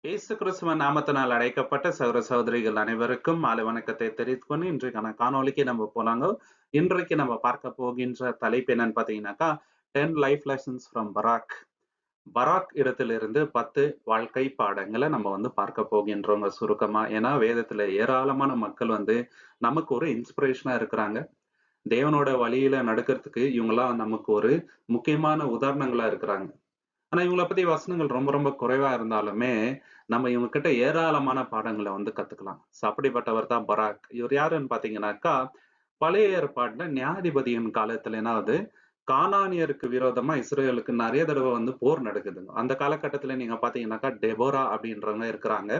இயேசு கிறிஸ்துவின் நாமத்தினால் அழைக்கப்பட்ட சகோதர சகோதரிகள் அனைவருக்கும் மாலை வணக்கத்தை தெரிவித்துக் கொண்டு இன்றைக்கான காணொளிக்கு நம்ம போலாங்க. இன்றைக்கு நம்ம பார்க்க போகின்ற தலைப்பு என்னன்னு பாத்தீங்கன்னாக்கா 10 லைஃப் லெசன்ஸ் ஃப்ரம் பராக். பராக் இடத்திலிருந்து 10 வாழ்க்கை பாடங்களை நம்ம பார்க்க போகின்றோங்க சுருக்கமா. ஏன்னா வேதத்துல ஏராளமான மக்கள் நமக்கு ஒரு இன்ஸ்பிரேஷனா இருக்கிறாங்க. தேவனோட வழியில நடக்கிறதுக்கு இவங்கெல்லாம் நமக்கு ஒரு முக்கியமான உதாரணங்களா இருக்கிறாங்க. ஆனா இவங்கள பத்தி வசனங்கள் ரொம்ப ரொம்ப குறைவா இருந்தாலுமே நம்ம இவங்க கிட்ட ஏராளமான பாடங்களை கத்துக்கலாம். அப்படிப்பட்டவர் தான் பராக். இவர் யாருன்னு பாத்தீங்கன்னாக்கா பழைய ஏற்பாட்டுல நியாயாதிபதியின் காலத்துல என்னாவது கானானியருக்கு விரோதமா இஸ்ரேலுக்கு நிறைய தடவை போர் நடக்குதுங்க. அந்த காலகட்டத்துல நீங்க பாத்தீங்கன்னாக்கா டெபோரா அப்படின்றவங்க இருக்கிறாங்க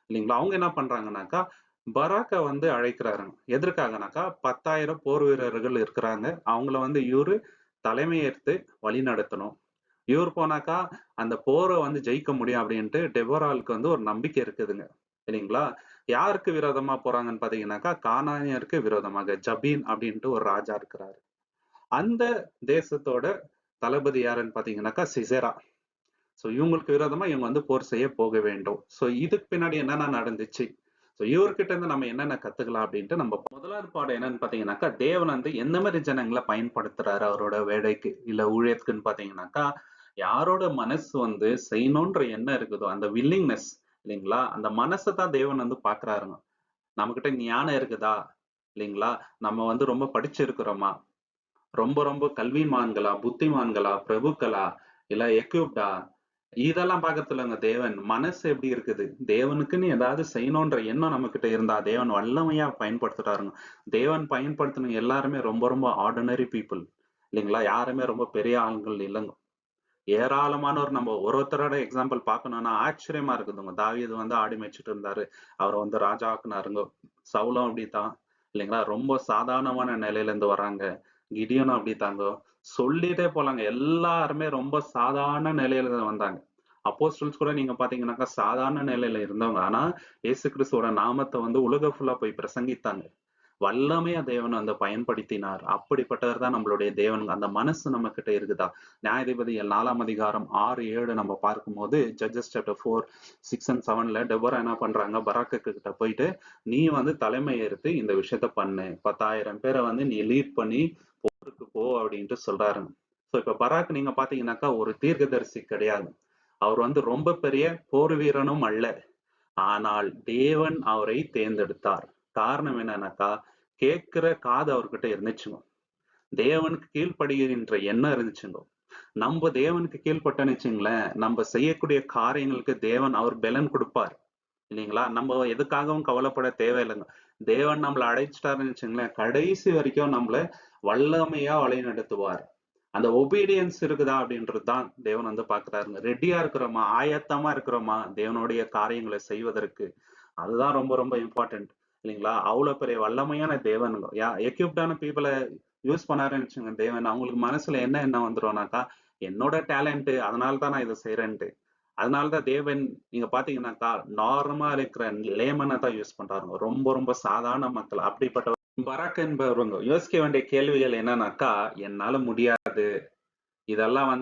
இல்லைங்களா. அவங்க என்ன பண்றாங்கன்னாக்கா பராக்க அழைக்கிறாருங்க. எதற்காகனாக்கா 10,000 போர் வீரர்கள் இருக்கிறாங்க. அவங்கள இவரு தலைமையேற்று வழி நடத்தணும். இவர் போனாக்கா அந்த போரை ஜெயிக்க முடியும் அப்படின்ட்டு டெபோராலுக்கு ஒரு நம்பிக்கை இருக்குதுங்க இல்லைங்களா. யாருக்கு விரோதமா போறாங்கன்னு பாத்தீங்கன்னாக்கா கானானியருக்கு விரோதமாக ஜபீன் அப்படின்ட்டு ஒரு ராஜா இருக்கிறாரு. அந்த தேசத்தோட தளபதி யாருன்னு பாத்தீங்கன்னாக்கா சிசேரா. சோ இவங்களுக்கு விரோதமா இவங்க போர் செய்ய போக வேண்டும். சோ இதுக்கு பின்னாடி என்னென்ன நடந்துச்சு, சோ இவர்கிட்ட இருந்து நம்ம என்னென்ன கத்துக்கலாம் அப்படின்ட்டு நம்ம முதலாவது பாடம் என்னன்னு பாத்தீங்கன்னாக்கா தேவன் எந்த மாதிரி ஜனங்களை பயன்படுத்துறாரு அவரோட வேலைக்கு இல்ல ஊழியத்துக்குன்னு பாத்தீங்கன்னாக்கா யாரோட மனசு செய்யணும்ன்ற எண்ணம் இருக்குதோ அந்த வில்லிங்னஸ் இல்லைங்களா, அந்த மனசை தான் தேவன் பாக்குறாருங்க. நம்ம கிட்ட ஞானம் இருக்குதா இல்லைங்களா, நம்ம ரொம்ப படிச்சிருக்கிறோமா, ரொம்ப ரொம்ப கல்விமான்களா, புத்திமான்களா, பிரபுக்களா, இல்ல எக்யூப்டா, இதெல்லாம் பாக்கறது இல்லைங்க. தேவன் மனசு எப்படி இருக்குது, தேவனுக்குன்னு ஏதாவது செய்யணும்ன்ற எண்ணம் நம்ம கிட்ட இருந்தா தேவன் வல்லமையா பயன்படுத்துறாருங்க. தேவன் பயன்படுத்தின எல்லாருமே ரொம்ப ரொம்ப ஆர்டினரி பீப்புள் இல்லைங்களா, யாருமே ரொம்ப பெரிய ஆண்கள் இல்லைங்க. ஏராளமானவர் நம்ம ஒருத்தரோட எக்ஸாம்பிள் பார்க்கணும்னா ஆச்சரியமா இருக்குதுங்க. தாவீது ஆடி மேய்ச்சிட்டு இருந்தாரு, அவரை ராஜா ஆக்குனாருங்க. சவுலும் அப்படித்தான் இல்லைங்களா, ரொம்ப சாதாரணமான நிலையில இருந்து வராங்க. கிடியோனும் அப்படித்தாங்க. சொல்லிட்டே போலாங்க. எல்லாருமே ரொம்ப சாதாரண நிலையில இருந்து வந்தாங்க. அப்போஸ்தலர்ஸ் கூட நீங்க பாத்தீங்கன்னாக்கா சாதாரண நிலையில இருந்தவங்க. ஆனா இயேசு கிறிஸ்துவோட நாமத்தை உலகம் ஃபுல்லா போய் பிரசங்கித்தாங்க. வல்லமையா தேவன் பயன்படுத்தினார். அப்படிப்பட்டவர் தான் நம்மளுடைய தேவன். அந்த மனசு நம்ம கிட்ட இருக்குதா. நியாயாதிபதிகள் 4ஆம் அதிகாரம் 6, 7 நம்ம பார்க்கும்போது ஜட்ஜஸ் சாப்டர் 4, 6 and 7ல டெபோரா என்ன பண்றாங்க, பராக்கு கிட்ட போயிட்டு நீ தலைமை ஏற்று இந்த விஷயத்த பண்ணு, 10,000 பேரை நீ லீட் பண்ணி போருக்கு போ அப்படின்ட்டு சொல்றாருங்க. சோ இப்ப பராக் நீங்க பாத்தீங்கன்னாக்கா ஒரு தீர்க்கதரிசி கிடையாது. அவர் ரொம்ப பெரிய போர் வீரனும் அல்ல. ஆனால் தேவன் அவரை தேர்ந்தெடுத்தார். காரணம் என்னன்னாக்கா கேட்கிற காது அவர்கிட்ட இருந்துச்சுங்க. தேவனுக்கு கீழ்ப்படுகின்ற எண்ணம் இருந்துச்சுங்க. நம்ம தேவனுக்கு கீழ்பட்டோன்னு வச்சுங்களேன், நம்ம செய்யக்கூடிய காரியங்களுக்கு தேவன் அவர் பலன் கொடுப்பார் இல்லைங்களா. நம்ம எதுக்காகவும் கவலைப்பட தேவையில்லைங்க. தேவன் நம்மளை அழைச்சிட்டாருன்னு வச்சுங்களேன், கடைசி வரைக்கும் நம்மள வல்லமையா வழி நடத்துவார். அந்த ஒபீடியன்ஸ் இருக்குதா அப்படின்றது தான் தேவன் பாக்குறாருங்க. ரெடியா இருக்கிறோமா, ஆயத்தமா இருக்கிறோமா தேவனுடைய காரியங்களை செய்வதற்கு, அதுதான் ரொம்ப ரொம்ப இம்பார்ட்டன்ட் இல்லைங்களா. அவ்வளவு பெரிய வல்லமையான தேவனுங்க. எக்யூப்டான பீப்புளை யூஸ் பண்ணாருன்னு வச்சுங்க தேவன், அவங்களுக்கு மனசுல என்ன வந்துரும்னாக்கா என்னோட டேலண்ட் அதனால தான் நான் இதை செய்யறேன்ட்டு. அதனாலதான் தேவன் நீங்க பாத்தீங்கன்னாக்கா நார்மலா இருக்கிற லேமனை தான் யூஸ் பண்றாருங்க. ரொம்ப ரொம்ப சாதாரண மக்கள். அப்படிப்பட்ட பராக் என்பவங்க யோசிக்க வேண்டிய கேள்விகள் என்னன்னாக்கா, என்னால முடியாது, இதெல்லாம்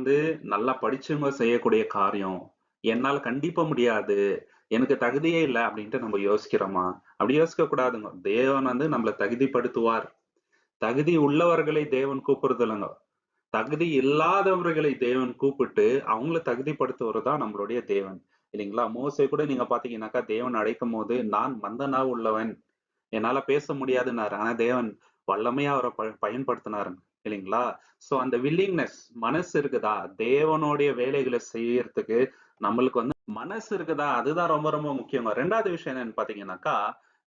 நல்லா படிச்சவங்க செய்யக்கூடிய காரியம், என்னால கண்டிப்பா முடியாது, எனக்கு தகுதியே இல்லை அப்படின்ட்டு நம்ம யோசிக்கிறோமா? அப்படி யோசிக்க கூடாதுங்க. தேவன் நம்மளை தகுதிப்படுத்துவார். தகுதி உள்ளவர்களை தேவன் கூப்பிடுறது இல்லைங்க, தகுதி இல்லாதவர்களை தேவன் கூப்பிட்டு அவங்கள தகுதிப்படுத்துவது தான் நம்மளுடைய தேவன் இல்லைங்களா. மோசே கூட நீங்க பாத்தீங்கன்னாக்கா தேவன் அழைக்கும் போது நான் மந்தனா உள்ளவன், என்னால பேச முடியாதுன்னாரு. ஆனா தேவன் வல்லமையா அவரை பயன்படுத்தினாரு இல்லைங்களா. சோ அந்த வில்லிங்னஸ் மனசு இருக்குதா, தேவனுடைய வேலைகளை செய்யறதுக்கு நம்மளுக்கு மனசு இருக்குதா, அதுதான் ரொம்ப ரொம்ப முக்கியம். ரெண்டாவது விஷயம் என்னன்னு பாத்தீங்கன்னாக்கா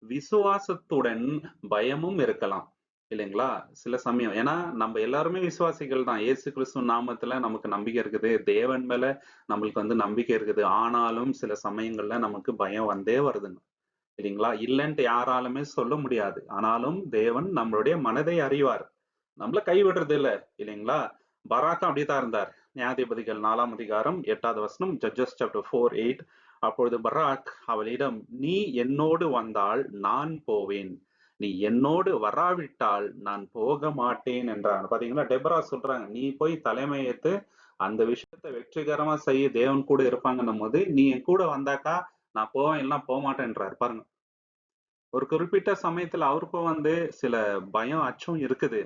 விசுவாசத்துடன் பயமும் இருக்கலாம் இல்லைங்களா. சில சமயம் ஏன்னா நம்ம எல்லாருமே விசுவாசிகள் தான். இயேசு கிறிஸ்து நாமத்துல நமக்கு நம்பிக்கை இருக்குது, தேவன் மேல நம்மளுக்கு நம்பிக்கை இருக்குது. ஆனாலும் சில சமயங்கள்ல நமக்கு பயம் வந்தே வருதுங்க இல்லைங்களா. இல்லைன்ட்டு யாராலுமே சொல்ல முடியாது. ஆனாலும் தேவன் நம்மளுடைய மனதை அறிவார், நம்மள கைவிடுறது இல்லை இல்லைங்களா. பராக்கும் அப்படித்தான் இருந்தார். நியாயாதிபதிகள் 4ஆம் அதிகாரம் 8வது வசனம், ஜட்ஜஸ் சாப்டர் 4:8. அப்பொழுது பராக் அவளிடம் நீ என்னோடு வந்தால் நான் போவேன், நீ என்னோடு வராவிட்டால் நான் போக மாட்டேன் என்றான். பாத்தீங்களா, டெபரா சொல்றாங்க நீ போய் தலைமை ஏத்து அந்த விஷயத்த வெற்றிகரமா செய்ய தேவன் கூட இருப்பாங்கன்னும் போது நீ என் கூட வந்தாக்கா நான் போவேன் இல்லைன்னா போக மாட்டேன்றாரு பாருங்க. ஒரு குறிப்பிட்ட சமயத்துல அவருக்கும் வந்து சில பயம், அச்சம் இருக்குது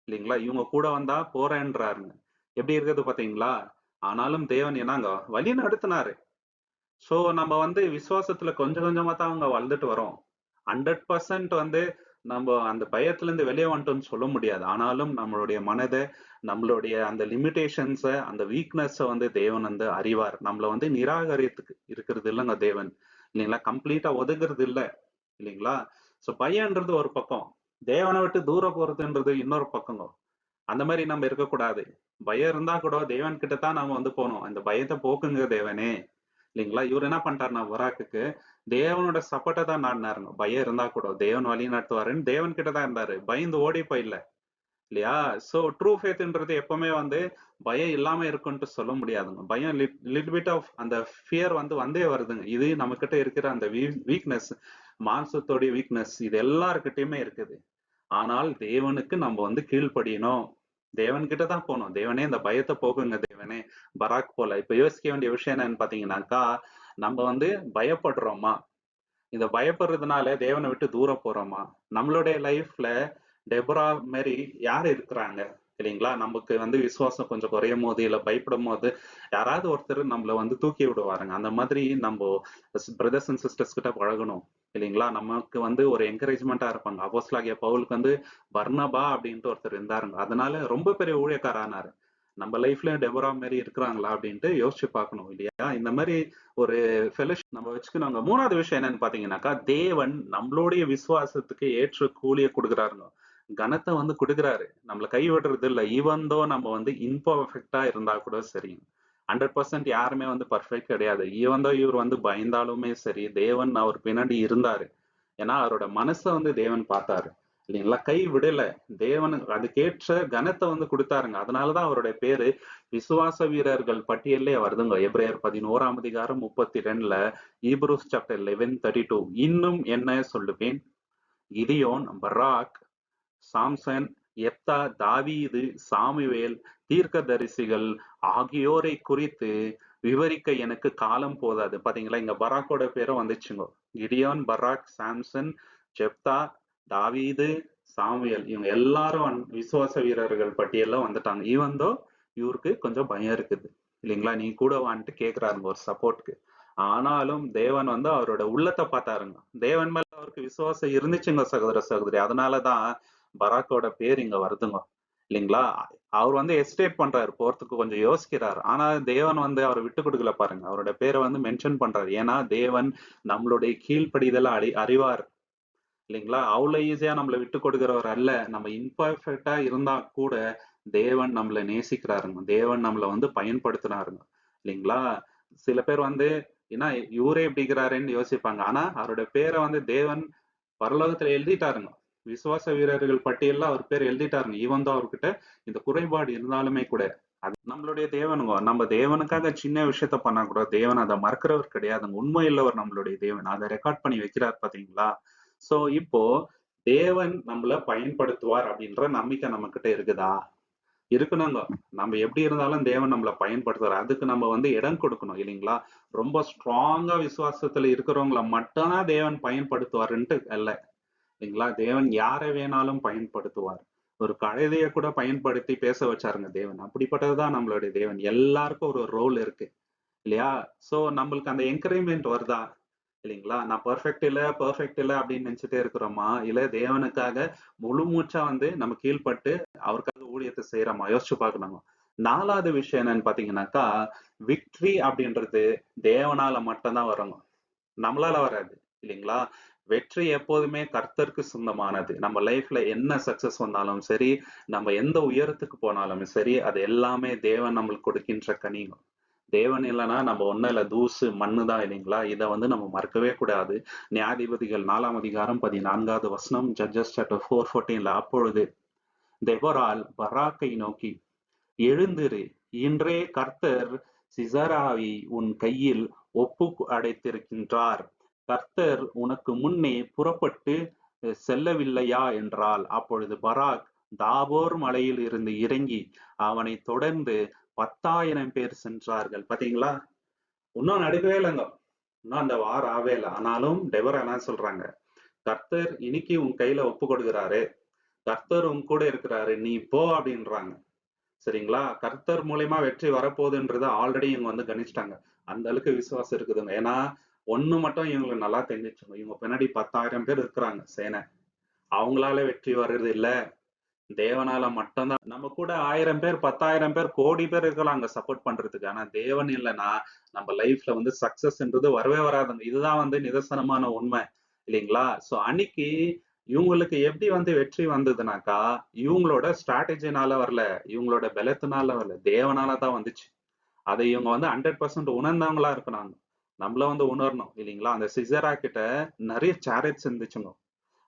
இல்லைங்களா? இவங்க கூட வந்தா போறேன்றாருங்க. எப்படி இருக்குது பாத்தீங்களா? ஆனாலும் தேவன் என்னங்க வழி நடத்துனாரு. சோ நம்ம வந்து விசுவாசத்துல கொஞ்சம் கொஞ்சமா தான் அவங்க வளர்ந்துட்டு வரோம். 100% வந்து நம்ம அந்த பயத்துல இருந்து வெளியே வந்துட்டோம்னு சொல்ல முடியாது. ஆனாலும் நம்மளுடைய மனத, நம்மளுடைய அந்த லிமிட்டேஷன்ஸ, அந்த வீக்னஸ வந்து தேவன் வந்து அறிவார். நம்மள வந்து நிராகரித்துக்கு இருக்கிறது இல்லங்க தேவன். இல்லைங்களா? கம்ப்ளீட்டா ஒதுங்குறது இல்ல. இல்லைங்களா? சோ பயம்ன்றது ஒரு பக்கம். தேவனை விட்டு தூர போறதுன்றது இன்னொரு பக்கங்க. அந்த மாதிரி நம்ம இருக்கக்கூடாது. பயம் இருந்தா கூட தேவன் கிட்ட தான் நாம வந்து போகணும். அந்த பயத்தை போக்குங்க தேவனே. இல்லைங்களா? இவர் என்ன பண்ணிட்டாருன்னா பராக்குக்கு தேவனோட சப்போர்ட்டை தான் நாடினாருங்க. பயம் இருந்தா கூட தேவன் வழி நடத்துவாருன்னு தேவன் கிட்ட தான் இருந்தாரு. பயந்து ஓடி போயிடல. இல்லையா? சோ ட்ரூ ஃபேத்ன்றது எப்பவுமே வந்து பயம் இல்லாம இருக்குன்ட்டு சொல்ல முடியாதுங்க. பயம் லிட்டில் பிட் ஆஃப் அந்த ஃபியர் வந்து வந்தே வருதுங்க. இது நம்ம கிட்ட இருக்கிற அந்த வீக்னஸ், மாம்சத்தோடைய வீக்னஸ் இது எல்லார்கிட்டயுமே இருக்குது. ஆனால் தேவனுக்கு நம்ம வந்து கீழ்ப்படியணும். தேவன் கிட்ட தான் போகணும். தேவனே இந்த பயத்தை போக்குங்க தேவனே. பராக் போல இப்ப யோசிக்க வேண்டிய விஷயம் என்னன்னு பாத்தீங்கன்னாக்கா, நம்ம வந்து பயப்படுறோமா? இந்த பயப்படுறதுனால தேவனை விட்டு தூரம் போறோமா? நம்மளுடைய லைஃப்ல டெபரா மாரி யார் இருக்கிறாங்க? இல்லைங்களா? நமக்கு வந்து விசுவாசம் கொஞ்சம் குறையும் போது, இல்ல பயப்படும் போது, யாராவது ஒருத்தர் நம்மள வந்து தூக்கி விடுவாருங்க. அந்த மாதிரி நம்ம பிரதர்ஸ் அண்ட் சிஸ்டர்ஸ் கிட்ட பழகணும். இல்லைங்களா? நமக்கு வந்து ஒரு என்கரேஜ்மெண்டா இருப்பாங்க. அப்போஸ்தலனாகிய பவுலுக்கு வந்து பர்னபா அப்படின்ட்டு ஒருத்தர் இருந்தாருங்க. அதனால ரொம்ப பெரிய ஊழியக்காரர் ஆனாரு. நம்ம லைஃப்லயும் டெபரா மாரி இருக்கிறாங்களா அப்படின்ட்டு யோசிச்சு பார்க்கணும் இல்லையா? இந்த மாதிரி ஒரு ஃபெலோஷிப் நம்ம வச்சுக்கணுங்க. 3வது விஷயம் என்னன்னு பாத்தீங்கன்னாக்கா, தேவன் நம்மளுடைய விசுவாசத்துக்கு ஏற்ற கூலிய குடுக்குறாருங்க. கனத்த வந்து குடுக்குறாரு. நம்மள கைவிடுறது இல்ல. ஈவன் தோ நம்ம வந்து இம்பர்ஃபெக்ட்டா இருந்தா கூட சரி. 100% யாருமே வந்து பெர்ஃபெக்ட் கிடையாது. ஈவன் தோ இவர் வந்து பயந்தாலுமே சரி, தேவன் அவர் பின்னாடி இருந்தாரு. ஏன்னா அவரோட மனச வந்து தேவன் பார்த்தாரு. இல்லைங்களா? கை விடல. தேவன் அதுக்கேற்ற கனத்த வந்து குடுத்தாருங்க. அதனாலதான் அவருடைய பேரு விசுவாச வீரர்கள் பட்டியல்லே வருதுங்க. எபிரேயர் 11ஆம் அதிகாரம் 32ல ஈப்ரூஸ் சாப்டர் 11:32 இன்னும் என்ன சொல்லுவேன்? கிதியோன், பராக், சாம்சன், எப்தா, தாவீது, சாமுவேல், தீர்க்கதரிசிகள் ஆகியோரை குறித்து விவரிக்க எனக்கு காலம் போதாது. பாத்தீங்களா? இங்க பராக்கோட பேரும் வந்துச்சுங்க. கிடியோன், பராக், சாம்சன், ஜெப்தா, தாவீது, சாமுவேல் இவங்க எல்லாரும் விசுவாச வீரர்கள் பட்டியல்ல வந்துட்டாங்க. ஈவன் தோ இவருக்கு கொஞ்சம் பயம் இருக்குது. இல்லைங்களா? நீ கூட வான்ட்டு கேக்குறாருங்க ஒரு சப்போர்ட்க்கு. ஆனாலும் தேவன் வந்து அவரோட உள்ளத்தை பார்த்தாருங்க. தேவன் மேல அவருக்கு விசுவாசம் இருந்துச்சுங்க சகோதர சகோதரி. அதனாலதான் பராக்கோட பேர் இங்க வருதுங்க. இல்லைங்களா? அவர் வந்து எஸ்டேட் பண்றாரு. போறதுக்கு கொஞ்சம் யோசிக்கிறாரு. ஆனா தேவன் வந்து அவரை விட்டு கொடுக்கல பாருங்க. அவரோட பேரை வந்து மென்ஷன் பண்றாரு. ஏன்னா தேவன் நம்மளுடைய கீழ்ப்படிதலை அறிவார். இல்லைங்களா? அவ்வளவு ஈஸியா நம்மளை விட்டு கொடுக்கிறவர் அல்ல. நம்ம இம்பர்ஃபெக்டா இருந்தா கூட தேவன் நம்மளை நேசிக்கிறாருங்க. தேவன் நம்மளை வந்து பயன்படுத்தினாருங்க. இல்லைங்களா? சில பேர் வந்து ஏன்னா இவரே இப்படிங்கிறாருன்னு யோசிப்பாங்க. ஆனா அவருடைய பேரை வந்து தேவன் பரலோகத்துல எழுதிட்டாருங்க. விசுவாச வீரர்கள் பட்டியல்ல அவர் பேர் எழுதிட்டாருங்க. ஈவன் தான் அவர்கிட்ட இந்த குறைபாடு இருந்தாலுமே கூட அது நம்மளுடைய தேவனுங்க. நம்ம தேவனுக்காக சின்ன விஷயத்த பண்ணா கூட தேவன் அதை மறக்கிறவர் கிடையாதுங்க. உண்மை இல்லவர் நம்மளுடைய தேவன். அதை ரெக்கார்ட் பண்ணி வைக்கிறார் பாத்தீங்களா? சோ இப்போ தேவன் நம்மள பயன்படுத்துவார் அப்படின்ற நம்பிக்கை நம்ம கிட்ட இருக்குதா? இருக்கணுங்க. நம்ம எப்படி இருந்தாலும் தேவன் நம்மள பயன்படுத்துவார். அதுக்கு நம்ம வந்து இடம் கொடுக்கணும் இல்லைங்களா? ரொம்ப ஸ்ட்ராங்கா விசுவாசத்துல இருக்கிறவங்கள மட்டும் தான் தேவன் பயன்படுத்துவாருன்ட்டு அல்ல. இல்லைங்களா? தேவன் யாரை வேணாலும் பயன்படுத்துவார். ஒரு கழுதைய கூட பயன்படுத்தி பேச வச்சாருங்க தேவன். அப்படிப்பட்டதுதான் நம்மளுடைய தேவன். எல்லாருக்கும் ஒரு ரோல் இருக்கு. இல்லையா? சோ நம்மளுக்கு அந்த என்கரேஜ்மெண்ட் வருதா? இல்லைங்களா? நான் பெர்ஃபெக்ட் இல்ல அப்படின்னு நினைச்சுட்டே இருக்கிறோமா? இல்ல தேவனுக்காக முழு மூச்சா வந்து நம்ம கீழ்ப்பட்டு அவருக்காக ஊழியத்தை செய்யறோமா? யோசிச்சு பார்க்கணுங்க. 4வது விஷயம் என்னன்னு பாத்தீங்கன்னாக்கா, விக்டரி அப்படின்றது தேவனால மட்டும்தான் வருங்க. நம்மளால வராது. இல்லைங்களா? வெற்றி எப்போதுமே கர்த்தருக்கு சொந்தமானது. நம்ம லைஃப்ல என்ன சக்சஸ் வந்தாலும் சரி, நம்ம எந்த உயரத்துக்கு போனாலும் சரி, அது எல்லாமே தேவன் நம்மளுக்கு கொடுக்கின்ற கனிங்க. தேவன் இல்லைன்னா நம்ம ஒண்ணும் இல்ல. தூசு, மண்ணு தான் இல்லைங்களா? இத வந்து நம்ம மறக்கவே கூடாது. நியாயாதிபதிகள் 4ஆம் அதிகாரம் 14வது வசனம், ஜட்ஜஸ் சாப்டர் 4:14 அப்பொழுது தெபொராள் பராக்கை நோக்கி, எழுந்திரு, இன்றே கர்த்தர் சிசராவை உன் கையில் அடைத்திருக்கின்றார். கர்த்தர் உனக்கு முன்னே புறப்பட்டு செல்லவில்லையா என்றாள். அப்பொழுது பராக் தாபோர் மலையில் இருந்து இறங்கி அவனை தொடர்ந்து 10,000 பேர் சென்றார்கள். பாத்தீங்களா? இன்னும் நடக்கவே இல்லைங்க. இன்னும் அந்த வார் ஆவேல. ஆனாலும் டெபோரா என்ன சொல்றாங்க? கர்த்தர் இன்னைக்கு உன் கையில ஒப்பு கொடுக்கிறாரு. கர்த்தர் உன் கூட இருக்கிறாரு. நீ போ அப்படின்றாங்க. சரிங்களா? கர்த்தர் மூலியமா வெற்றி வரப்போகுதுன்றத ஆல்ரெடி இவங்க வந்து கணிச்சுட்டாங்க. அந்த அளவுக்கு விசுவாசம் இருக்குதுங்க. ஏன்னா, ஒண்ணு மட்டும் இவங்களுக்கு நல்லா தெரிஞ்சுச்சுங்க. இவங்க பின்னாடி 10,000 பேர் இருக்கிறாங்க சேனை. அவங்களால வெற்றி வர்றது இல்ல. தேவனால மட்டும் தான். நம்ம கூட 1000 பேர், 10,000 பேர், கோடி பேர் இருக்கலாங்க சப்போர்ட் பண்றதுக்கு. ஆனா தேவன் இல்லன்னா, நம்ம லைஃப்ல வந்து சக்சஸ்ன்றது வரவே வராதுங்க. இதுதான் வந்து நிதர்சனமான உண்மை. இல்லைங்களா? சோ அன்னைக்கு இவங்களுக்கு எப்படி வந்து வெற்றி வந்ததுனாக்கா, இவங்களோட ஸ்ட்ராட்டஜினால வரல. இவங்களோட பலத்தினால வரல. தேவனால தான் வந்துச்சு. அதை இவங்க வந்து 100% உணர்ந்தவங்களா இருக்கணும். நம்மள வந்து உணரணும். இல்லைங்களா? அந்த சிசரா கிட்ட நெறைய சேரியட்ஸ் இருந்துச்சுங்க.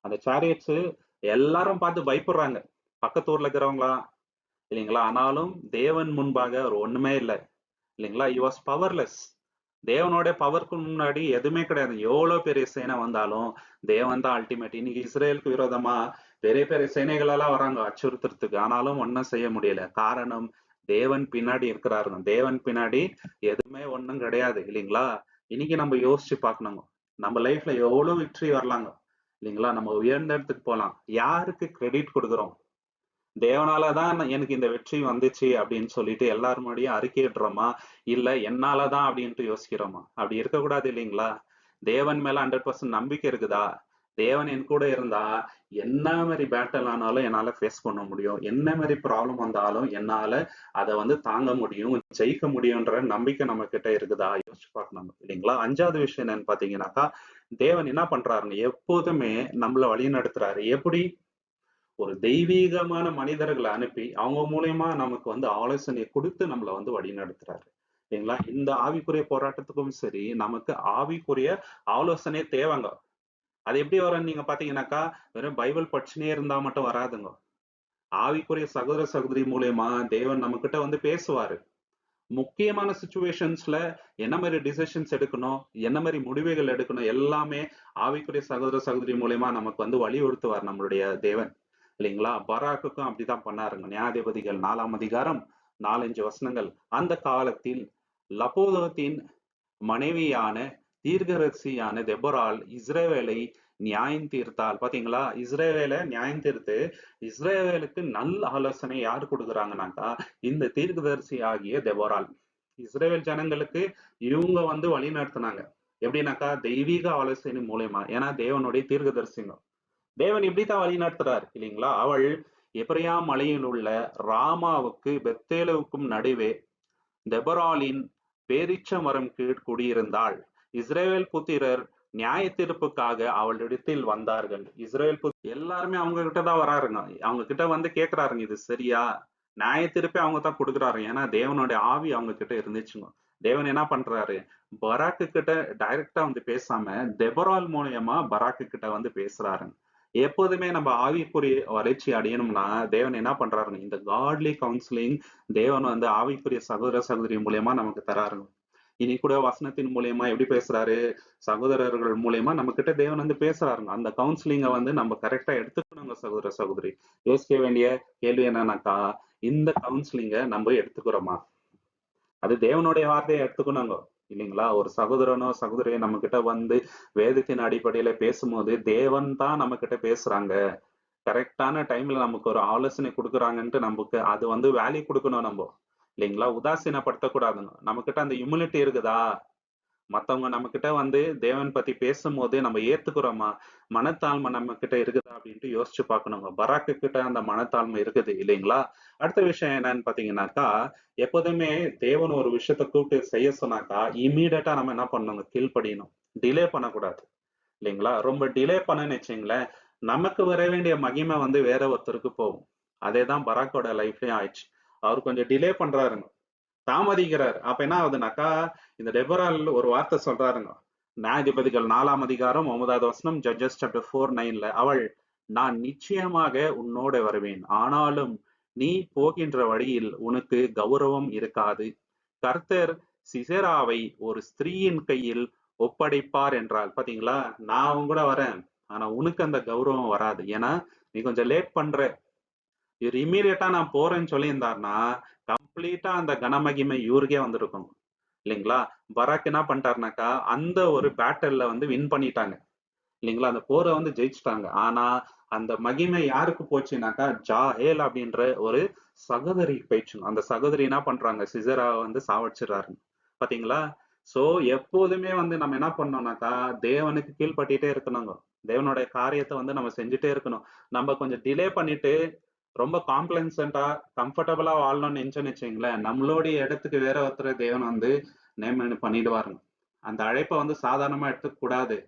அந்த சாரியட்ஸ் எல்லாரும் பார்த்து பயப்படுறாங்க. பக்கத்து ஊர்ல இருக்கிறவங்களா இல்லைங்களா? ஆனாலும் தேவன் முன்பாக அவர் ஒண்ணுமே இல்ல. இல்லைங்களா? He was powerless. தேவனோட பவருக்கு முன்னாடி எதுவுமே கிடையாது. எவ்வளவு பெரிய சேனை வந்தாலும் தேவன் தான் அல்டிமேட். இன்னைக்கு இஸ்ரேலுக்கு விரோதமா பெரிய பெரிய சேனைகள் எல்லாம் வராங்க அச்சுறுத்துறதுக்கு. ஆனாலும் ஒண்ணும் செய்ய முடியல. காரணம் தேவன் பின்னாடி இருக்கிறாருங்க. தேவன் பின்னாடி எதுவுமே ஒண்ணும் கிடையாது. இல்லைங்களா? இன்னைக்கு நம்ம யோசிச்சு பார்க்கணுங்க. நம்ம லைஃப்ல எவ்வளவு வெற்றி வரலாங்க. இல்லைங்களா? நம்ம உயர்ந்த இடத்துக்கு போலாம். யாருக்கு கிரெடிட் கொடுக்குறோம்? தேவனால தான் எனக்கு இந்த வெற்றி வந்துச்சு அப்படின்னு சொல்லிட்டு எல்லார் முன்னாடியும் அறிக்கையிடுறோமா? இல்ல என்னால தான் அப்படின்ட்டு யோசிக்கிறோமா? அப்படி இருக்கக்கூடாது இல்லைங்களா? தேவன் மேல 100% நம்பிக்கை இருக்குதா? தேவன் என் கூட இருந்தா என்ன மாதிரி பேட்டல் ஆனாலும் என்னால ஃபேஸ் பண்ண முடியும். என்ன மாதிரி ப்ராப்ளம் வந்தாலும் என்னால அத வந்து தாங்க முடியும், ஜெயிக்க முடியும்ன்ற நம்பிக்கை நம்ம கிட்ட இருக்குதா? யோசிச்சு பார்க்கணும் இல்லைங்களா? 5வது விஷயம் என்னன்னு பார்த்தீங்கன்னாக்கா, தேவன் என்ன பண்றாருன்னு எப்போதுமே நம்மள வழிநடத்துறாரு. எப்படி? ஒரு தெய்வீகமான மனிதர்கள அனுப்பி, அவங்க மூலியமா நமக்கு வந்து ஆலோசனை குடுத்து நம்மள வந்து வழிநடத்துறாரு. இல்லைங்களா? இந்த ஆவிக்குரிய போராட்டத்துக்கும் சரி, நமக்கு ஆவிக்குரிய ஆலோசனை தேவைங்க. அது எப்படி வரும்னு நீங்க பார்த்தீங்கன்னாக்கா, வெறும் பைபிள் படிச்சுனே இருந்தா மட்டும் வராதுங்க. ஆவிக்குரிய சகோதர, சகோதரி மூலியமா தேவன் நம்மகிட்ட வந்து பேசுவாரு. முக்கியமான சிச்சுவேஷன்ஸ்ல என்ன மாரி டிசிஷன்ஸ் எடுக்கணும், என்ன மாரி முடிவுகள் எடுக்கணும், எல்லாமே ஆவிக்குரிய சகோதர, சகோதரி மூலியமா நமக்கு வந்து வழியுறுத்துவார் நம்மளுடைய தேவன். இல்லைங்களா? பராக்குக்கும் அப்படிதான் பண்ணாருங்க. நியாயாதிபதிகள் 4ஆம் அதிகாரம் 4, 5 வசனங்கள். அந்த காலத்தில் லபோதோத்தின் மனைவியான தீர்க்கதரிசியான தெபொராள் இஸ்ரவேலை நியாயம் தீர்த்தாள். பாத்தீங்களா? இஸ்ரவேல நியாயம் தீர்த்து இஸ்ரவேலுக்கு நல்ல ஆலோசனை யார் கொடுக்குறாங்கனாக்கா, இந்த தீர்க்கதரிசி ஆகிய தெபொராள். இஸ்ரவேல் ஜனங்களுக்கு இவங்க வந்து வழி நடத்துனாங்க. எப்படின்னாக்கா தெய்வீக ஆலோசனை மூலியமா. ஏன்னா தேவனுடைய தீர்க்கதரிசிங்க. தேவன் இப்படித்தான் வழி நடத்துறார் இல்லைங்களா? அவள் எபிரயாம் மலையில் உள்ள ராமாவுக்கு பெத்தேலுவுக்கும் நடுவே தெபொராளின் பேரீச்ச மரம் கீழ் குடியிருந்தாள். இஸ்ரவேல் புத்திரர் நியாய தீர்ப்புக்காக அவளிடத்தில் வந்தார்கள். எல்லாருமே அவங்க கிட்ட தான் வராருங்க. அவங்க கிட்ட வந்து கேக்குறாருங்க, இது சரியா? நியாய தீர்ப்பே அவங்க தான் கொடுக்குறாரு. ஏன்னா தேவனுடைய ஆவி அவங்க கிட்ட இருந்துச்சுங்க. தேவன் என்ன பண்றாரு? பராக்கு கிட்ட டைரக்டா வந்து பேசாம தெபொராள் மூலியமா பராக்கு கிட்ட வந்து பேசுறாருங்க. எப்போதுமே நம்ம ஆவிக்குரிய வளர்ச்சி அடையணும்னா தேவன் என்ன பண்றாருங்க? இந்த காட்லி கவுன்சிலிங் தேவன் வந்து ஆவிக்குரிய சகோதர சகோதரி மூலியமா நமக்கு தராருங்க. இனி கூட வசனத்தின் மூலியமா எப்படி பேசுறாரு? சகோதரர்கள் மூலியமா நம்ம கிட்ட தேவன் வந்து பேசுறாருங்க. அந்த கவுன்சிலிங்க வந்து நம்ம கரெக்டா எடுத்துக்கணுங்க சகோதர சகோதரி. யோசிக்க வேண்டிய கேள்வி என்னன்னாக்கா, இந்த கவுன்சிலிங்க நம்ம எடுத்துக்கிறோமா? அது தேவனுடைய வார்த்தையை எடுத்துக்கணுங்க. இல்லைங்களா? ஒரு சகோதரனோ சகோதரியோ நம்ம கிட்ட வந்து வேதத்தின் அடிப்படையில பேசும்போது தேவன் தான் நம்ம கிட்ட பேசுறாங்க. கரெக்டான டைம்ல நமக்கு ஒரு ஆலோசனை குடுக்குறாங்கன்ட்டு நமக்கு அது வந்து வேல்யூ குடுக்கணும் நம்ப. இல்லைங்களா? உதாசீனப்படுத்தக்கூடாதுங்க. நம்மகிட்ட அந்த ஹியூமிலிட்டி இருக்குதா? மத்தவங்க நம்மகிட்ட வந்து தேவன் பத்தி பேசும்போது நம்ம ஏத்துக்கிறோமா? மனத்தாழ்மை நம்மகிட்ட இருக்குதா? அப்படின்ட்டு யோசிச்சு பார்க்கணுங்க. பராக்கு கிட்ட அந்த மனத்தாழ்மை இருக்குது இல்லைங்களா? அடுத்த விஷயம் என்னன்னு பார்த்தீங்கன்னாக்கா, எப்போதுமே தேவன் ஒரு விஷயத்த கூப்பிட்டு செய்ய சொன்னாக்கா, இம்மீடியட்டா நம்ம என்ன பண்ணணுங்க? கீழ்ப்படியணும். டிலே பண்ணக்கூடாது. இல்லைங்களா? ரொம்ப டிலே பண்ணேன்னு வச்சுங்களேன், நமக்கு வர வேண்டிய மகிமை வந்து வேற ஒருத்தருக்கு போகும். அதேதான் பராக்கோட லைஃப்லயும் ஆயிடுச்சு. அவர் கொஞ்சம் டிலே பண்றாருங்க. தாமதிக்கிறார். அப்ப என்ன ஆகுதுனாக்கா, இந்த டெபொராள் ஒரு வார்த்தை சொல்றாருங்க. நியாயாதிபதிகள் 4ஆம் அதிகாரம் 9வது வசனம், ஜட்ஜஸ் சாப்டர் 4:9ல அவள், நான் நிச்சயமாக உன்னோட வருவேன். ஆனாலும் நீ போகின்ற வழியில் உனக்கு கௌரவம் இருக்காது. கர்த்தர் சிசெராவை ஒரு ஸ்திரீயின் கையில் ஒப்படைப்பார் என்றாள். பாத்தீங்களா? நான் உன் கூட வரேன். ஆனா உனக்கு அந்த கௌரவம் வராது. ஏன்னா நீ கொஞ்சம் லேட் பண்ற. இவர் இம்மீடியட்டா நான் போறேன்னு சொல்லியிருந்தாருன்னா, கம்ப்ளீட்டா அந்த கனமகிமை இவருக்கே வந்திருக்கும். இல்லைங்களா? பராக் என்ன பண்ணிட்டாருனாக்கா, அந்த ஒரு பேட்டில்ல வந்து வின் பண்ணிட்டாங்க. இல்லைங்களா? அந்த போரை வந்து ஜெயிச்சுட்டாங்க. ஆனா, அந்த மகிமை யாருக்கு போச்சுனாக்கா, ஜாஹேல் அப்படின்ற ஒரு சகோதரிக்கு போயிடுச்சுங்க. அந்த சகோதரி என்ன பண்றாங்க, சிசராவ வந்து சாவடிச்சுடுறாங்க. பாத்தீங்களா? சோ, எப்போதுமே வந்து நம்ம என்ன பண்ணணும்னாக்கா, தேவனுக்கு கீழ்ப்படிட்டே இருக்கணுங்க. தேவனுடைய காரியத்த வந்து நம்ம செஞ்சுட்டே இருக்கணும். நம்ம கொஞ்சம் டிலே பண்ணிட்டு, ரொம்ப காம்ப்ளசன்ட்டா, கம்ஃபர்டபுளா வாழணும்னு நெனச்சோம்னு வச்சுக்கங்களேன், நம்மளுடைய இடத்துக்கு வேற ஒருத்தர தேவன் வந்து நியமனம் பண்ணிடுவாருங்க. அந்த அழைப்ப வந்து சாதாரணமா எடுத்துக்க கூடாது.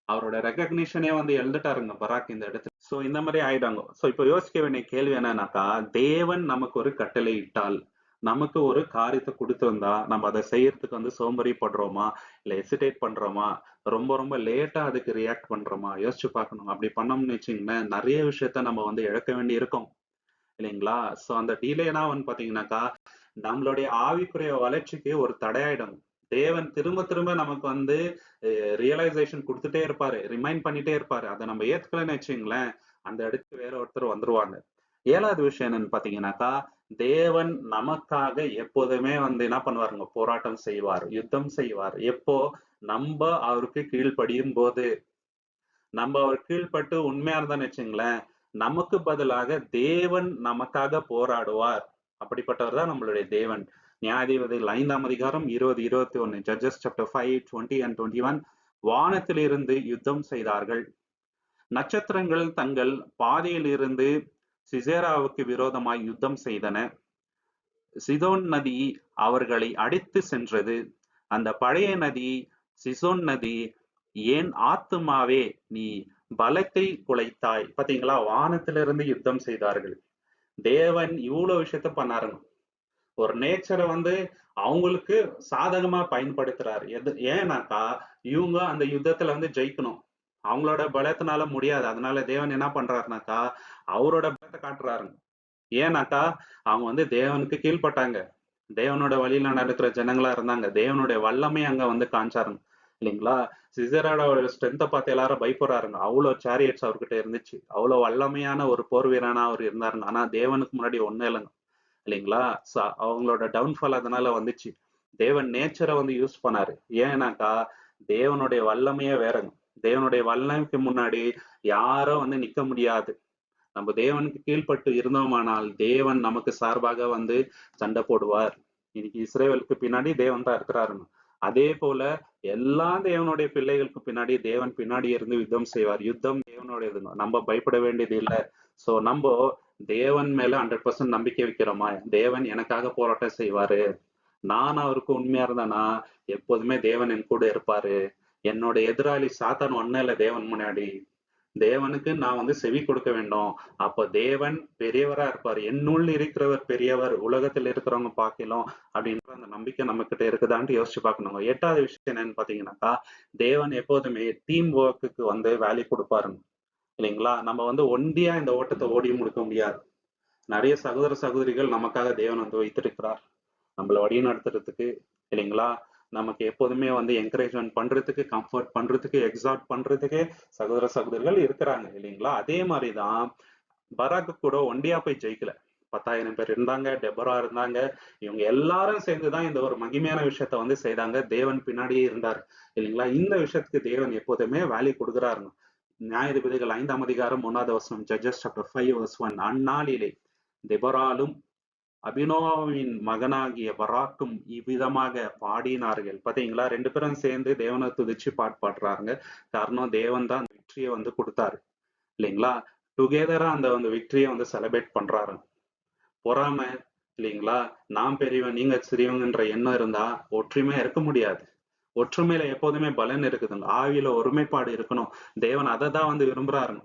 அவரோட ரெகக்னிஷனே வந்து இழந்துட்டாருங்க பராக் இந்த இடத்துல. சோ இந்த மாதிரி ஆயிடாங்க. சோ இப்ப யோசிக்க வேண்டிய கேள்வி என்னன்னாக்கா, தேவன் நமக்கு ஒரு கட்டளை இட்டால், நமக்கு ஒரு காரியத்தை கொடுத்திருந்தா, நம்ம அதை செய்யறதுக்கு வந்து சோம்பேறிப்படுறோமா, இல்ல ஹெசிடேட் பண்றோமா, ரொம்ப ரொம்ப லேட்டா அதுக்கு ரியாக்ட் பண்றோமா, யோசிச்சு பார்க்கணும். அப்படி பண்ணோம்னு வச்சுங்களேன், நிறைய விஷயத்த நம்ம வந்து இழக்க வேண்டி இருக்கும். இல்லைங்களா? சோ அந்த டிலேனா வந்து பாத்தீங்கன்னாக்கா, நம்மளுடைய ஆவிக்குரிய வளர்ச்சிக்கு ஒரு தடையாயிடும். தேவன் திரும்ப திரும்ப நமக்கு வந்து ரியலைசேஷன் குடுத்துட்டே இருப்பாரு. ரிமைண்ட் பண்ணிட்டே இருப்பாரு. அத நம்ம ஏத்துக்கலன்னு வச்சுக்கங்களேன், அந்த இடத்துக்கு வேற ஒருத்தர் வந்துருவாங்க. 7வது விஷயம் என்னன்னு பாத்தீங்கன்னாக்கா, தேவன் நமக்காக எப்போதுமே வந்து என்ன பண்ணுவாருங்க, போராட்டம் செய்வார், யுத்தம் செய்வார். எப்போ? நம்ப அவருக்கு கீழ்ப்படியும்போது. நம்ம அவர் கீழ்ப்பட்டு உண்மையா இருந்தோம்னு வச்சுங்களேன், நமக்கு பதிலாக தேவன் நமக்காக போராடுவார். அப்படிப்பட்டவர் தான் நம்மளுடைய தேவன். நியாயாதிபதிகள் 5ஆம் அதிகாரம் 20, 21 ஜட்ஜஸ் சாப்டர் 5, 20 and 21 வானத்திலிருந்து யுத்தம் செய்தார்கள். நட்சத்திரங்கள் தங்கள் பாதையில் இருந்து சிசேராவுக்கு விரோதமாய் யுத்தம் செய்தன. சிதோன் நதி அவர்களை அடித்து சென்றது. அந்த பழைய நதி, சிசோன் நதி, என் ஆத்துமாவே நீ பலத்தை குலைத்தாய். பாத்தீங்களா? வானத்திலிருந்து யுத்தம் செய்தார்கள். தேவன் இவ்வளவு விஷயத்த பண்ணாருங்க. ஒரு நேச்சரை வந்து அவங்களுக்கு சாதகமா பயன்படுத்துறாரு. ஏன்னாக்கா, இவங்க அந்த யுத்தத்துல வந்து ஜெயிக்கணும். அவங்களோட பலத்தினால முடியாது. அதனால தேவன் என்ன பண்றாருனாக்கா, அவரோட பலத்தை காட்டுறாருங்க. ஏன்னாக்கா, அவங்க வந்து தேவனுக்கு கீழ்ப்பட்டாங்க. தேவனோட வழியில நடக்கிற ஜனங்களா இருந்தாங்க. தேவனுடைய வல்லமை அங்க வந்து காமிச்சாருங்க. இல்லைங்களா? சிசரோட ஸ்ட்ரென்த்தை பார்த்து எல்லாரும் பயப்படுறாருங்க. அவ்வளவு சேரியட்ஸ் அவர்கிட்ட இருந்துச்சு. அவ்வளவு வல்லமையான ஒரு போர் வீரனா அவர் இருந்தாருங்க. ஆனா தேவனுக்கு முன்னாடி ஒண்ணும் இல்லைங்க. இல்லைங்களா? அவங்களோட டவுன்ஃபால் அதனால வந்துச்சு. தேவன் நேச்சரை வந்து யூஸ் பண்ணாரு. ஏன்னாக்கா, தேவனுடைய வல்லமையே வேறங்க. தேவனுடைய வல்லமைக்கு முன்னாடி யாரும் வந்து நிக்க முடியாது. நம்ம தேவனுக்கு கீழ்ப்பட்டு இருந்தோமானால் தேவன் நமக்கு சார்பாக வந்து சண்டை போடுவார். இன்னைக்கு இஸ்ரேலுக்கு பின்னாடி தேவன் தான் இருக்கிறாருங்க. அதே போல எல்லா தேவனுடைய பிள்ளைகளுக்கு பின்னாடி தேவன் பின்னாடி இருந்து யுத்தம் செய்வார். யுத்தம் தேவனுடையதுங்க. நம்ம பயப்பட வேண்டியது இல்லை. சோ நம்ம தேவன் மேல 100% நம்பிக்கை வைக்கிறோமா? தேவன் எனக்காக போராட்டம் செய்வாரு. நான் அவருக்கு உண்மையா இருந்தேனா எப்போதுமே தேவன் என் கூட இருப்பாரு. என்னோட எதிராளி சாத்தான் ஒன்னும் இல்ல தேவன் முன்னாடி. தேவனுக்கு நான் வந்து செவி கொடுக்க வேண்டும். அப்ப தேவன் பெரியவரா இருப்பாரு. என்னுள் இருக்கிறவர் பெரியவர், உலகத்தில் இருக்கிறவங்க பார்க்கலாம் அப்படின்ற அந்த நம்பிக்கை நம்ம கிட்ட இருக்குதான்ட்டு யோசிச்சு பார்க்கணுங்க. 8வது விஷயம் என்னன்னு பாத்தீங்கன்னாக்கா, தேவன் எப்போதுமே டீம் ஒர்க்குக்கு வந்து வேல்யூ கொடுப்பாருங்க. இல்லைங்களா? நம்ம வந்து ஒண்டியா இந்த ஓட்டத்தை ஓடி முடிக்க முடியாது. நிறைய சகோதர சகோதரிகள் நமக்காக தேவன் வந்து வைத்திருக்கிறார். நம்மள வழி நடத்துறதுக்கு. இல்லைங்களா? நமக்கு எப்போதுமே வந்து என்கரேஜ்மெண்ட் பண்றதுக்கு, கம்ஃபர்ட் பண்றதுக்கு, எக்ஸார்ட் பண்றதுக்கு சகோதர சகோதரிகள் இருக்கிறாங்க. இல்லைங்களா? அதே மாதிரிதான் பராக்கு கூட ஒண்டியா போய் ஜெயிக்கல. 10,000 பேர் இருந்தாங்க, டெபரா இருந்தாங்க. இவங்க எல்லாரும் சேர்ந்துதான் இந்த ஒரு மகிமையான விஷயத்த வந்து செய்தாங்க. தேவன் பின்னாடியே இருந்தார். இல்லைங்களா? இந்த விஷயத்துக்கு தேவன் எப்போதுமே வேல்யூ கொடுக்குறாருங்க. நியாயாதிபதிகள் 5ஆம் அதிகாரம் 1வது வசனம் ஜட்ஜஸ் சாப்டர் 5 verse 1 அந்நாளிலே தெபொராலும் அபினோவாவின் மகனாகிய பராக்கும் இவ்விதமாக பாடினார்கள். பாத்தீங்களா? 2 பேரும் சேர்ந்து தேவனை துதிச்சு பாடுறாங்க. காரணம் தேவன் தான் அந்த வெற்றியை வந்து கொடுத்தாரு. இல்லைங்களா? டுகெதரா அந்த வந்து விக்டரியை வந்து செலிப்ரேட் பண்றாரு. பொறாமை, இல்லைங்களா? நான் பெரியவன் நீங்க சிறியவங்கன்ற எண்ணம் இருந்தா ஒற்றுமையா இருக்க முடியாது. ஒற்றுமையில எப்போதுமே பலன் இருக்குதுங்க. ஆவியில ஒருமைப்பாடு இருக்கணும். தேவன் அதை தான் வந்து விரும்புறாருங்க.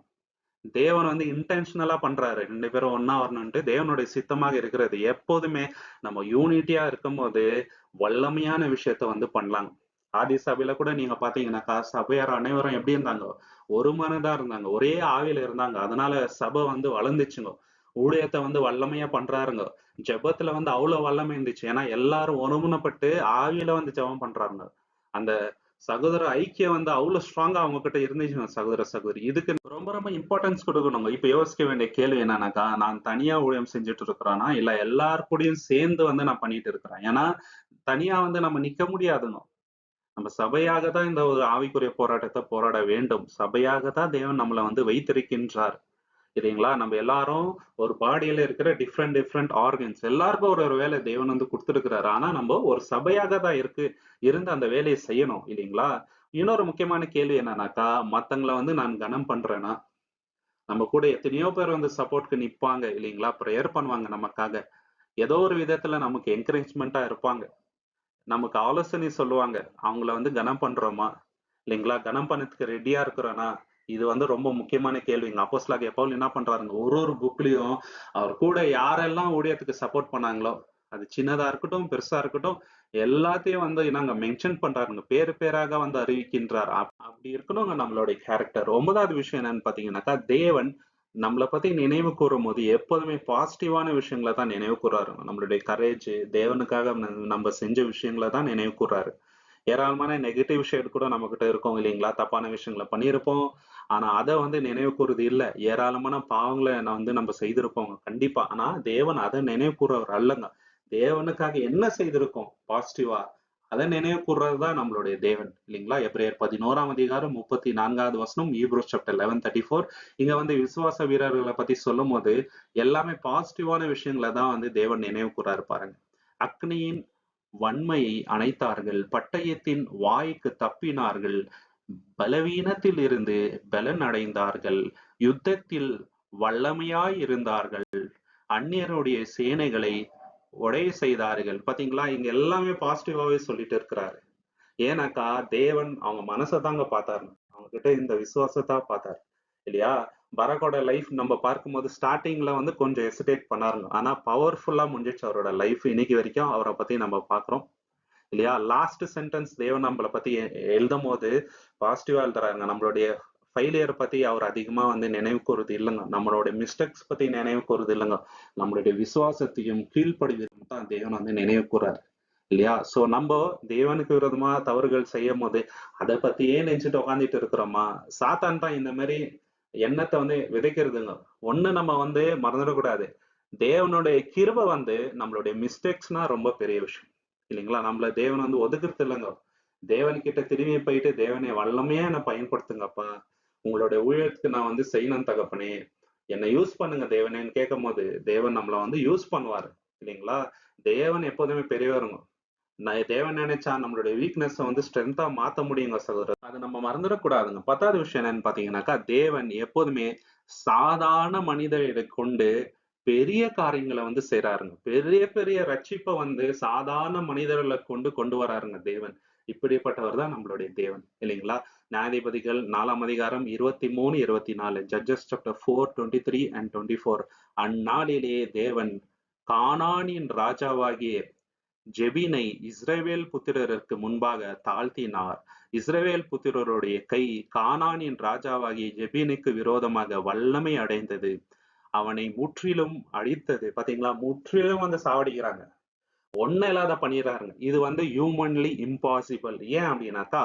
தேவன் வந்து இன்டென்ஷனலா பண்றாரு. 2 பேரும் ஒண்ணா வரணும்ட்டு தேவனுடைய சித்தமாக இருக்கிறது. எப்போதுமே நம்ம யூனிட்டியா இருக்கும்போது வல்லமையான விஷயத்த வந்து பண்ணலாங்க. ஆதி சபையில கூட நீங்க பாத்தீங்கன்னாக்கா, சபையார் அனைவரும் எப்படி இருந்தாங்க? ஒரு மனதா இருந்தாங்க. ஒரே ஆவியில இருந்தாங்க. அதனால சபை வந்து வளர்ந்துச்சுங்க. ஊழியத்தை வந்து வல்லமையா பண்றாருங்க. ஜெபத்துல வந்து அவ்வளவு வல்லமை இருந்துச்சு. ஏன்னா எல்லாரும் ஒருமனப்பட்டு ஆவியில வந்து ஜெபம் பண்றாங்க. அந்த சகோதர ஐக்கியம் வந்து அவ்வளவு ஸ்ட்ராங்கா அவங்க கிட்ட இருந்துச்சுங்க சகோதர சகோதரி. இதுக்கு ரொம்ப ரொம்ப இம்பார்ட்டன்ஸ் கொடுக்கணுங்க. இப்ப யோசிக்க வேண்டிய கேள்வி என்னன்னாக்கா, நான் தனியா ஊழியம் செஞ்சுட்டு இருக்கிறேனா இல்ல எல்லார் கூடயும் சேர்ந்து வந்து நான் பண்ணிட்டு இருக்கிறேன். ஏன்னா தனியா வந்து நம்ம நிக்க முடியாதுங்க. நம்ம சபையாக தான் இந்த ஒரு ஆவிக்குரிய போராட்டத்தை போராட வேண்டும். சபையாக தான் தேவன் நம்மள வந்து வைத்திருக்கின்றார். இல்லைங்களா? நம்ம எல்லாரும் ஒரு பாடியில இருக்கிற டிஃபரெண்ட் டிஃபரெண்ட் ஆர்கன்ஸ். எல்லாருக்கும் ஒரு ஒரு வேலை தேவன் வந்து குடுத்திருக்கிறாரு. ஆனா நம்ம ஒரு சபையாக தான் இருந்து அந்த வேலைய செய்யணும். இல்லைங்களா? இன்னொரு முக்கியமான கேள்வி என்னன்னாக்கா, மத்தவங்கள வந்து நான் கனம் பண்றேனா? நம்ம கூட எத்தனையோ பேர் வந்து சப்போர்ட்க்கு நிப்பாங்க இல்லைங்களா? பிரேயர் பண்ணுவாங்க நமக்காக. ஏதோ ஒரு விதத்துல நமக்கு என்கரேஜ்மென்ட்டா இருப்பாங்க. நமக்கு ஆலோசனை சொல்லுவாங்க. அவங்கள வந்து கனம் பண்றோமா? இல்லைங்களா? கனம் பண்ணதுக்கு ரெடியா இருக்கிறோனா? இது வந்து ரொம்ப முக்கியமான கேள்விங்க. அப்போஸ்தலனாகிய பவுல் என்ன பண்றாருங்க, ஒரு ஒரு புக்லயும் அவர் கூட யாரெல்லாம் ஊழியத்துக்கு சப்போர்ட் பண்ணாங்களோ, அது சின்னதா இருக்கட்டும், பெருசா இருக்கட்டும், எல்லாத்தையும் வந்து என்னங்க மென்ஷன் பண்றாருங்க. பேரு பேராக வந்து அறிவிக்கின்றார். அப்படி இருக்கணுங்க நம்மளுடைய கேரக்டர். 9வது விஷயம் என்னன்னு பார்த்தீங்கன்னாக்கா, தேவன் நம்மள பத்தி நினைவு கூறும்போது எப்போதுமே பாசிட்டிவான விஷயங்கள தான் நினைவு கூர்றாரு. நம்மளுடைய கரேஜ், தேவனுக்காக நம்ம செஞ்ச விஷயங்கள தான் நினைவு கூர்றாரு. ஏராளமான நெகட்டிவ் ஷேட் கூட நம்மகிட்ட இருக்கும் இல்லைங்களா? தப்பான விஷயங்கள பண்ணியிருப்போம். ஆனா அத வந்து நினைவு கூர்றது இல்ல. ஏராளமான பாவங்கள வந்து நம்ம செய்திருப்போம் கண்டிப்பா. ஆனா தேவன் அத நினைவு கூர்றவர் அல்லங்க. தேவனுக்காக என்ன செய்திருக்கோம் பாசிட்டிவா? அத நினைவு கூர்றது தான் நம்மளுடைய தேவன் இல்லைங்களா? எபிரேயர் 11ஆம் அதிகாரம் 34வது வசனம், ஹீப்ரூஸ் சாப்டர் 11:34. இங்க வந்து விசுவாச வீரர்கள பத்தி சொல்லும்போது எல்லாமே பாசிட்டிவான விஷயங்கள தான் வந்து தேவன் நினைவு கூர்றாரு பாருங்க. அக்னியின் வன்மையை அணைத்தார்கள், பட்டயத்தின் வாய்க்கு தப்பினார்கள், பலவீனத்தில் இருந்து பலன் அடைந்தார்கள், யுத்தத்தில் வல்லமையாய் இருந்தார்கள், அந்நியருடைய சேனைகளை உடை செய்தார்கள். பாத்தீங்களா? இங்க எல்லாமே பாசிட்டிவாவே சொல்லிட்டு இருக்கிறாரு. ஏன்னாக்கா தேவன் அவங்க மனசதாங்க பார்த்தாரு. அவங்க கிட்ட இந்த விசுவாசத்தா பார்த்தாரு. இல்லையா? பராக்கோட லைஃப் நம்ம பார்க்கும்போது ஸ்டார்டிங்ல வந்து கொஞ்சம் ஹெசிடேட் பண்ணாருங்க. ஆனா பவர்ஃபுல்லா முடிஞ்சிச்சு அவரோட லைஃப். இன்னைக்கு வரைக்கும் அவரை பத்தி நம்ம பார்க்கிறோம். இல்லையா? லாஸ்ட் சென்டென்ஸ் தேவன் நம்மள பத்தி எழுதும்போது பாசிட்டிவா எழுதுறாருங்க. நம்மளுடைய ஃபெயிலியர் பத்தி அவர் அதிகமா வந்து நினைவு கூர்றது இல்லைங்க. நம்மளுடைய மிஸ்டேக்ஸ் பத்தி நினைவு கூர்றது இல்லைங்க. நம்மளுடைய விசுவாசத்தையும் கீழ்ப்படிதலும் தான் தேவன் வந்து நினைவு கூறாரு. இல்லையா? சோ நம்ம தேவனுக்கு விரோதமா தவறுகள் செய்யும் போது அதை பத்தியே நினைச்சிட்டு உட்காந்துட்டு இருக்கிறோமா? சாத்தான் தான் இந்த மாதிரி எண்ணத்தை வந்து விதைக்கிறதுங்க. ஒண்ணு நம்ம வந்து மறந்துடக்கூடாது. தேவனுடைய கிருபை வந்து நம்மளுடைய மிஸ்டேக்ஸ்னா ரொம்ப பெரிய விஷயம். இல்லைங்களா? நம்மள தேவன் வந்து ஒதுக்குறது இல்லைங்க. தேவன் கிட்ட திரும்பி போயிட்டு, தேவனை வல்லமையா என்னை பயன்படுத்துங்கப்பா. உங்களுடைய ஊழியத்துக்கு நான் வந்து செய்யணும் தகப்பனே. என்னை யூஸ் பண்ணுங்க தேவனேன்னு கேட்கும்போது, தேவன் நம்மள வந்து யூஸ் பண்ணுவாரு. இல்லைங்களா? தேவன் எப்போதுமே பெரியவருங்க. தேவன் நினைச்சா நம்மளுடைய வீக்னஸ் வந்து ஸ்ட்ரென்த்தா மாத்த முடியுங்க சகோதரர். அது நம்ம மறந்துடக்கூடாதுங்க. 10வது விஷயம் என்னன்னு பாத்தீங்கன்னாக்கா, தேவன் எப்போதுமே சாதாரண மனிதரை கொண்டு பெரிய காரியங்களை வந்து செய்றாருங்க. பெரிய பெரிய ரட்சிப்பை வந்து சாதாரண மனிதர்களை கொண்டு கொண்டு வராருங்க தேவன். இப்படிப்பட்டவர் தான் நம்மளுடைய தேவன் இல்லைங்களா? நியாயாதிபதிகள் 4ஆம் அதிகாரம் 23, 24, ஜட்ஜஸ் சாப்டர் 4, 23 and 24. அந்நாளிலே தேவன் கானானின் ராஜாவாகிய ஜெபினை இஸ்ரவேல் புத்திரருக்கு முன்பாக தாழ்த்தினார். இஸ்ரவேல் புத்திரருடைய கை கானானின் ராஜாவாகிய ஜெபினுக்கு விரோதமாக வல்லமை அடைந்தது. அவனை முற்றிலும் அழித்தது. பாத்தீங்களா? முற்றிலும் வந்து சாவடிக்கிறாங்க. ஒண்ணும் இல்லாத பண்ணிடுறாருங்க. இது வந்து ஹியூமன்லி இம்பாசிபிள். ஏன் அப்படின்னாக்கா,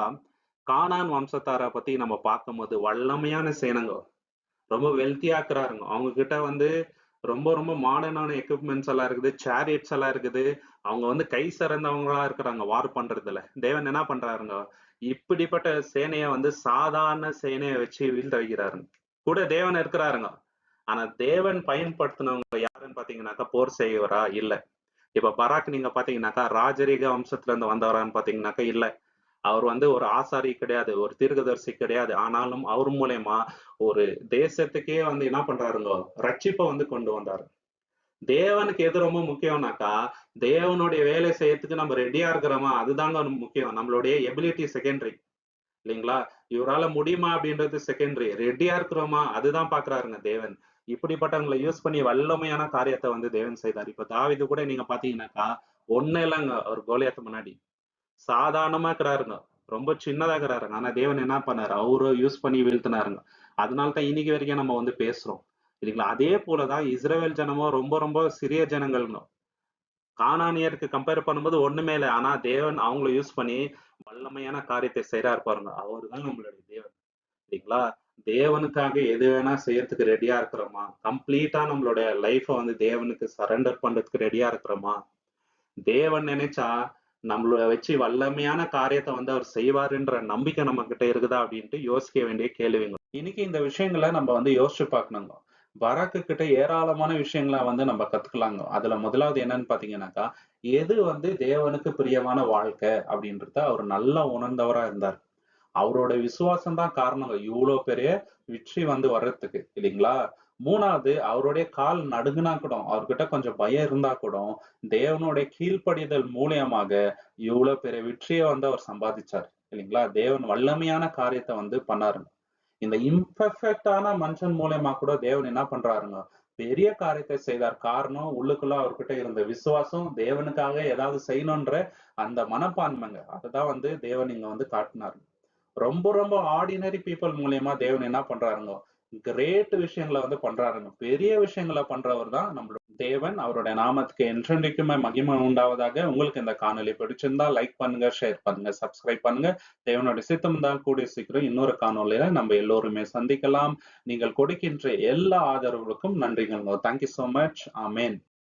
கானான் வம்சத்தாரை பத்தி நம்ம பார்க்கும்போது வல்லமையான சேனங்க. ரொம்ப வெல்த்தியா இருக்கிறாருங்க. அவங்க கிட்ட வந்து ரொம்ப ரொம்ப மாடர்னான எக்யூப்மெண்ட்ஸ் எல்லாம் இருக்குது. சேரியட்ஸ் எல்லாம் இருக்குது. அவங்க வந்து கை சிறந்தவங்களா இருக்கிறாங்க வார் பண்றதுல. தேவன் என்ன பண்றாருங்க? இப்படிப்பட்ட சேனைய வந்து சாதாரண சேனைய வச்சு வீழ்த்தடிக்கிறாருங்க. கூட தேவன் இருக்கிறாருங்க. ஆனா தேவன் பயன்படுத்தினவங்க யாருன்னு பாத்தீங்கன்னாக்கா போர் செய்வரா? இல்ல. இப்ப பராக் நீங்க பாத்தீங்கன்னாக்கா ராஜரீக வம்சத்துல இருந்து வந்தவரான்னு பாத்தீங்கன்னாக்கா இல்ல. அவர் வந்து ஒரு ஆசாரி கிடையாது, ஒரு தீர்க்கதரிசி கிடையாது. ஆனாலும் அவர் மூலியமா ஒரு தேசத்துக்கே வந்து என்ன பண்றாருங்க? ரட்சிப்பை வந்து கொண்டு வந்தாரு. தேவனுக்கு எது ரொம்ப முக்கியம்னாக்கா, தேவனுடைய வேலை செய்யறதுக்கு நம்ம ரெடியா இருக்கிறோமா? அதுதாங்க முக்கியம். நம்மளுடைய எபிலிட்டி செகண்டரி. இல்லைங்களா? இவரால முடியுமா அப்படின்றது செகண்டரி. ரெடியா இருக்கிறோமா? அதுதான் பாக்குறாருங்க தேவன். இப்படிப்பட்டவங்களை யூஸ் பண்ணி வல்லமையான காரியத்தை வந்து தேவன் செய்தார். இப்ப தாவீது கூட நீங்க பாத்தீங்கன்னாக்கா, ஒண்ணு இல்லைங்க அவர் கோலியாத்து முன்னாடி. சாதாரணமா இருக்கிறாருங்க. ரொம்ப சின்னதா இருக்கிறாருங்க. ஆனா தேவன் என்ன பண்ணாரு? அவரு யூஸ் பண்ணி வீழ்த்தினாருங்க. அதனால தான் இன்னைக்கு வரைக்கும் நம்ம வந்து பேசுறோம். இல்லைங்களா? அதே போலதான் இஸ்ரவேல் ஜனமும் ரொம்ப ரொம்ப சிறிய ஜனங்கள்ங்க. கானானியருக்கு கம்பேர் பண்ணும்போது ஒண்ணுமே இல்ல. ஆனா தேவன் அவங்கள யூஸ் பண்ணி வல்லமையான காரியத்தை செய்றாரு பாருங்க. அவர்தான் நம்மளுடைய தேவன். இல்லைங்களா? தேவனுக்காக எது வேணா செய்யறதுக்கு ரெடியா இருக்கிறோமா? கம்ப்ளீட்டா நம்மளுடைய லைஃப வந்து தேவனுக்கு சரண்டர் பண்றதுக்கு ரெடியா இருக்கிறோமா? தேவன் நினைச்சா நம்மள வச்சு வல்லமையான காரியத்தை வந்து அவர் செய்வாருன்ற நம்பிக்கை நம்ம கிட்ட இருக்குதா அப்படின்ட்டு யோசிக்க வேண்டிய கேள்விங்க. இன்னைக்கு இந்த விஷயங்களை நம்ம வந்து யோசிச்சு பார்க்கணுங்க. பராக்கு கிட்ட ஏராளமான விஷயங்களை வந்து நம்ம கத்துக்கலாங்க. அதுல முதலாவது என்னன்னு பாத்தீங்கன்னாக்கா, எது வந்து தேவனுக்கு பிரியமான வாழ்க்கை அப்படின்றத அவர் நல்லா உணர்ந்தவரா இருந்தார். அவரோட விசுவாசம் தான் காரணங்க இவ்வளோ பெரிய வெற்றி வந்து வர்றதுக்கு இல்லைங்களா? 3வது அவருடைய கால் நடுங்குனா கூட, அவர்கிட்ட கொஞ்சம் பயம் இருந்தா கூட, தேவனுடைய கீழ்ப்படிதல் மூலியமாக இவ்வளோ பெரிய வெற்றிய வந்து அவர் சம்பாதிச்சாரு. இல்லைங்களா? தேவன் வல்லமையான காரியத்த வந்து பண்ணாருங்க. இந்த இம்பர்ஃபெக்ட்டான மனுஷன் மூலியமா கூட தேவன் என்ன பண்றாருங்க, பெரிய காரியத்தை செய்தார். காரணம் உள்ளுக்குள்ள அவர்கிட்ட இருந்த விசுவாசம், தேவனுக்காக ஏதாவது செய்யணுன்ற அந்த மனப்பான்மைங்க. அததான் வந்து தேவன் இங்க வந்து காட்டினாரு. ரொம்ப ரொம்ப ஆர்டினரி பீப்பிள் மூலியமா தேவன் என்ன பண்றாருங்க, கிரேட் விஷயங்களை வந்து பண்றாருங்க. பெரிய விஷயங்களை பண்றவர் தான் நம்மளோட தேவன். அவருடைய நாமத்துக்கு என்றென்றைக்குமே மகிமை உண்டாவதாக. உங்களுக்கு இந்த காணொளி பிடிச்சிருந்தா லைக் பண்ணுங்க, ஷேர் பண்ணுங்க, சப்ஸ்கிரைப் பண்ணுங்க. தேவனுடைய சித்தம் இருந்தால் கூடிய சீக்கிரம் இன்னொரு காணொளியில நம்ம எல்லோருமே சந்திக்கலாம். நீங்கள் கொடுக்கின்ற எல்லா ஆதரவுகளுக்கும் நன்றிகள். Thank you so much. ஆமென்.